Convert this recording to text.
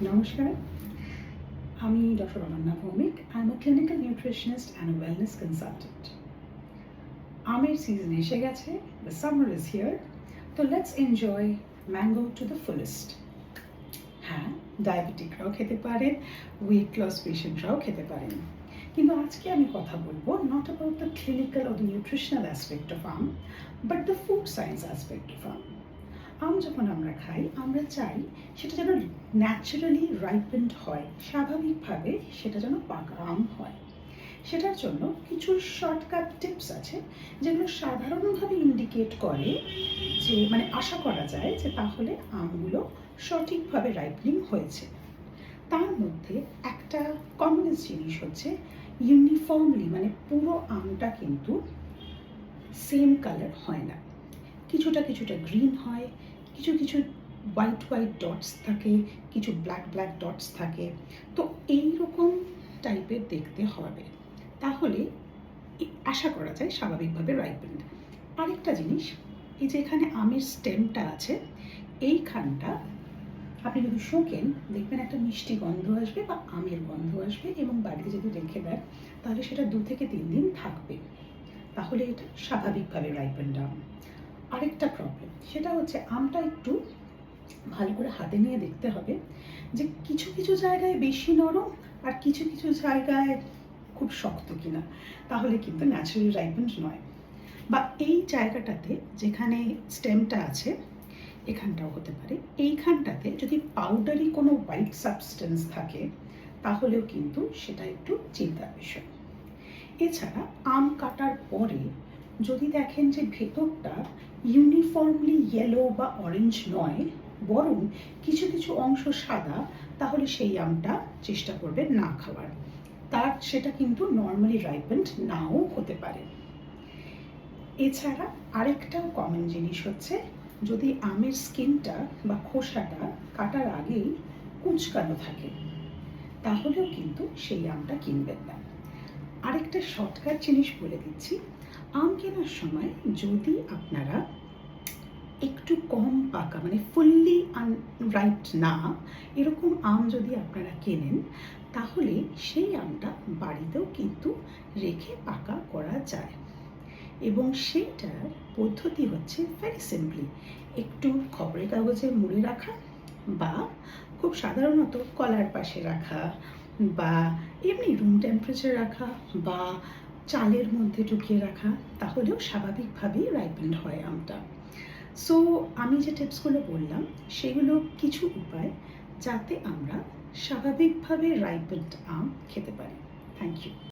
নমস্কার, আমি doctor Ananya Bhowmik. I am a clinical nutritionist and wellness consultant. আমের সিজন এসে গেছে, দ্য সামার ইজ হিয়ার, তো let's enjoy mango to the fullest. হ্যাঁ, ডায়াবেটিকরাও খেতে পারেন, ওয়েট লস পেশেন্টরাও খেতে পারেন। কিন্তু আজকে আমি কথা বলবো not about the clinical or the nutritional aspect of আম, but the food science aspect of আম। আম যখন আমরা খাই, আমরা চাই সেটা যেন ন্যাচারালি রাইপেন্ড হয়, স্বাভাবিকভাবে সেটা যেন পাকা আম হয়। সেটার জন্য কিছু শর্টকাট টিপস আছে যেগুলো সাধারণভাবে ইন্ডিকেট করে যে আশা করা যায় যে তাহলে আমগুলো সঠিকভাবে রাইপনিং হয়েছে। তার মধ্যে একটা কমনেস্ট জিনিস হচ্ছে ইউনিফর্মলি পুরো আমটা কিন্তু সেম কালার হয় না। কিছুটা কিছুটা গ্রিন হয়, কিছু কিছু হোয়াইট হোয়াইট ডটস থাকে, কিছু ব্ল্যাক ব্ল্যাক ডটস থাকে। তো এইরকম টাইপের দেখতে হবে, তাহলে আশা করা যায় স্বাভাবিকভাবে রাইপেন্ড। আরেকটা জিনিস, এই যে এখানে আমের স্টেমটা আছে, এইখানটা আপনি যদি শোকেন দেখবেন একটা মিষ্টি গন্ধ আসবে বা আমের গন্ধ আসবে, এবং বাড়িতে যদি রেখে দেন তাহলে সেটা 2 থেকে 3 দিন থাকবে, তাহলে এটা স্বাভাবিকভাবে রাইপেন্ড আম। আরেকটা প্রবলেম সেটা হচ্ছে আমটা একটু ভালো করে হাতে নিয়ে দেখতে হবে যে কিছু কিছু জায়গায় বেশি নরম আর কিছু কিছু জায়গায় খুব শক্ত কিনা, তাহলে কিন্তু ন্যাচারালি রাইপেন্ড নয়। বা এই জায়গাটাতে যেখানে স্টেমটা আছে এখানটাও হতে পারে, এইখানটাতে যদি পাউডারি কোনো হোয়াইট সাবস্টেন্স থাকে তাহলেও কিন্তু সেটা একটু চিন্তার বিষয়। এছাড়া আম কাটার পরে যদি দেখেন যে ভেতরটা ইউনিফর্মলি ইয়েলো বা অরেঞ্জ নয়, বরং কিছু কিছু অংশ সাদা, তাহলে সেই আমটা চেষ্টা করবেন না খাওয়ার। সেটা কিন্তু নর্মালি রাইপেন্ড নাও হতে পারে। এছাড়া আরেকটা কমন জিনিস হচ্ছে যদি আমের স্কিনটা বা খোসাটা কাটার আগেই কুঁচকানো থাকে, তাহলেও কিন্তু সেই আমটা কিনবেন না। আরেকটা শর্টকাট জিনিস বলে দিচ্ছি, আম কেনার সময় যদি আপনারা একটু কম পাকা ফুললি আনরাইপ না এরকম আম যদি আপনারা কেনেন, তাহলে সেই আমটা বাড়িতেও কিন্তু রেখে পাকা করা যায়। এবং সেইটার পদ্ধতি হচ্ছে ভেরি সিম্পলি, একটু খবরের কাগজে মুড়ে রাখা, বা খুব সাধারণত কলার পাশে রাখা, বা এমনি রুম টেম্পারেচার রাখা, বা চালের মধ্যে ঢুকিয়ে রাখা, তাহলেও স্বাভাবিকভাবেই রাইপেন্ড হয় আমটা। সো আমি যে টিপসগুলো বললাম সেগুলো কিছু উপায় যাতে আমরা স্বাভাবিকভাবে রাইপেন্ড আম খেতে পারি। Thank you.